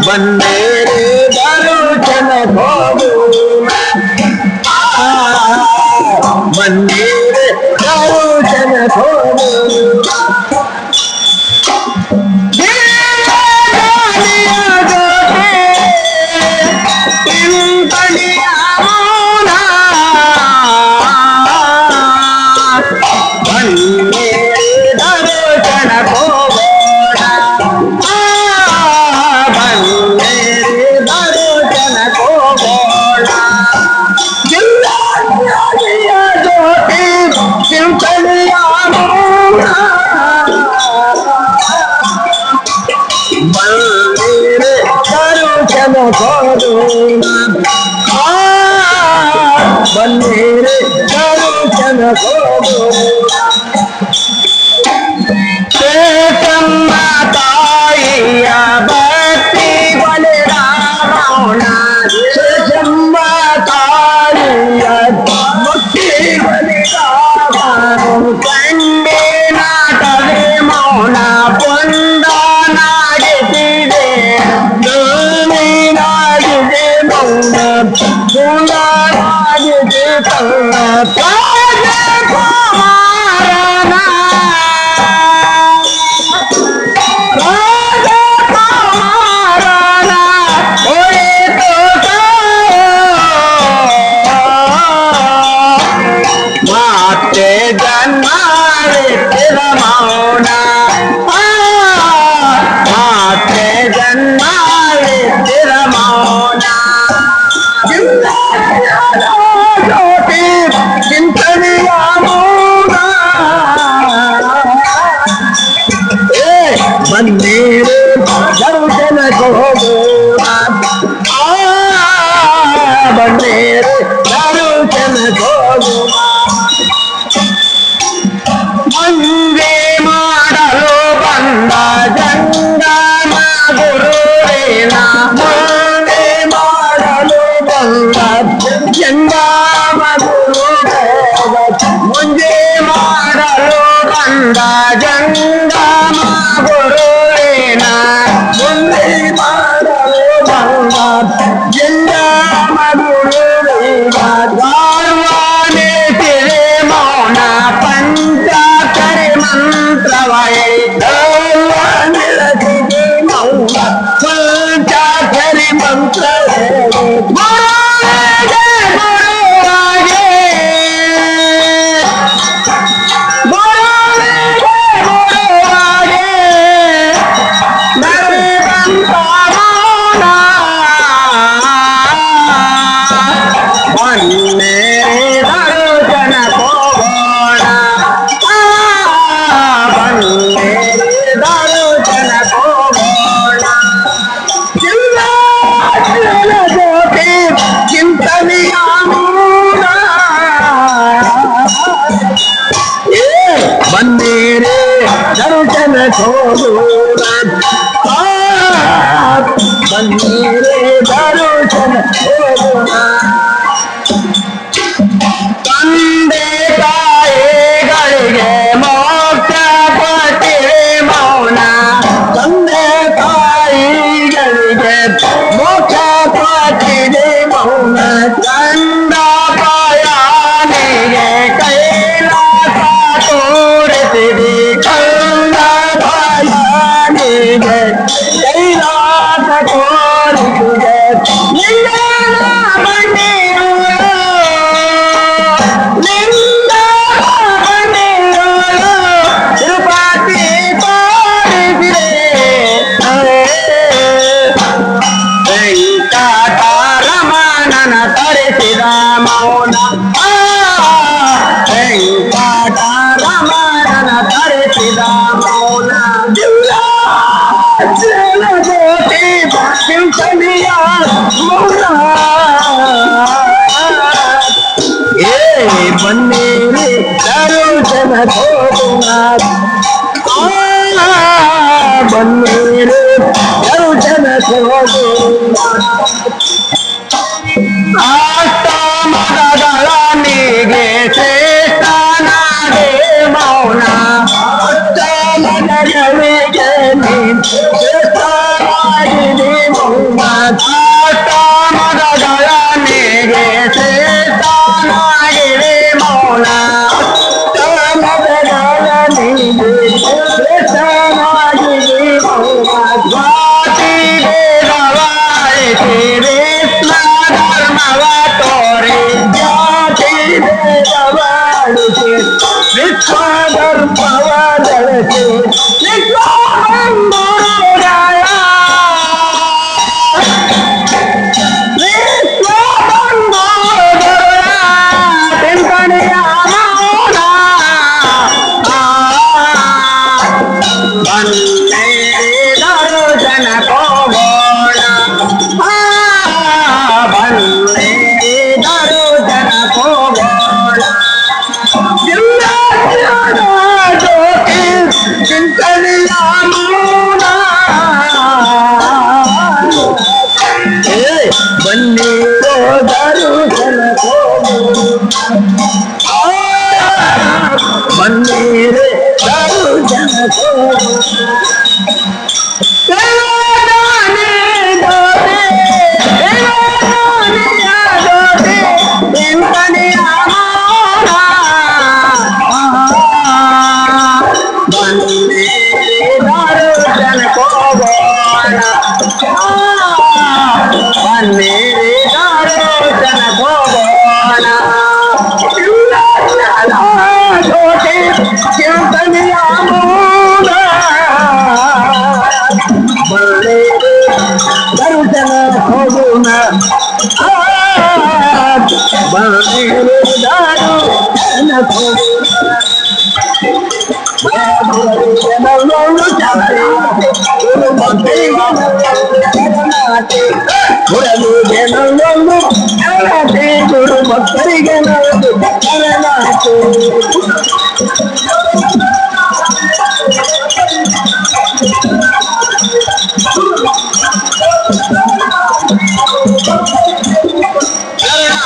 बन्नेरे दर्शन भोगुना बन्नेरे दर्शन भोगुना बन्नेरे दर्शन भोगुना चेतम्मा ताईया भक्ति बलिरामौना चेतम्मा ताईया भक्ति बलिरामौना कंडे नाटवे मौना पुंदा नागितिदे दुनी नागिते मौना पुंदा नागिते तल्ला ताजे कुमारना बन्नेरे दर्शन भोगुना बन्नेरे दर्शन भोगुना वंदे ಮಾಡಲು ಬಂದ ಜಂಗಮ ಗುರುರೇನಾ वंदे ಮಾಡಲು ಬಂದ ಜಂಗಮ ಗುರುರೇನ वंदे ಮಾಡಲು ಬಂದ ಜಂಗಮ ಗುರುರೇನಾ वंदे ಮಾಡಲು ಬಂದ ಜಂಗಮ ಗುರುರೇನಾ ದಾರ್ವಾನೆ ತಿರೆ ಮೌನ पंचाक्षरी मंत्रवाये ದಾರ್ವಾನೆ ತಿರೆ ಮೌನ पंचाक्षरी मंत्रवाये बन्नेरे दर्शन भोगुना बन्नेरे दर्शन भोगुना ತಂದೆ ತಾಯಿಗಳಿಗೆ ಮೋಕ್ಷ ಕೊಟ್ಟಿರೆ ಮೌನ ತಂದೆ ತಾಯಿಗಳಿಗೆ ಮೋಕ್ಷ ಕೊಟ್ಟಿರೆ ಮೌನ ಚಂದ ಪಯಾನಿಗೆ ಕೈಲಾಸ ತೋರಿಸಿರಿ ಚಂದ ಪಯಾನಿಗೆ ಕೈಲಾಸ ತೋರಿಸಿದೆ ಮೌನ ವೆಂಕಟರಮಣನ ತರಿಸಿದ ಮೌನ ಜಲಗೋಟಿ ಚಿಂತನೆಯ ಮೌನ ಬನ್ನೇರೆ ದರ್ಶನ ಭೋಗುನ ಬನ್ನೇರೆ ದರ್ಶನ ಭೋಗುನ ಅಷ್ಟಮದಗಳನಿಗೆ ಶ್ರೇಷ್ಠನಾದೆ ಮೌನ ಅಷ್ಟಮದಗಳಿಗೆ ಶ್ರೇಷ್ಠನಾಗಿದೆ ಮೌನ ದರ್ಶನ ಹೋಗೋಣ ಬನ್ನಿ ದರ್ಶನ ಹೋಗೋಣ ಜ್ಯೋತಿ ಚಿಂತನೆಯ ಮೂಲ ಬನ್ನಿ ದರ್ಶನ ಬನ್ನಿ ದರ್ಶನ ಗುರು ಭಕ್ತರಿಗೆ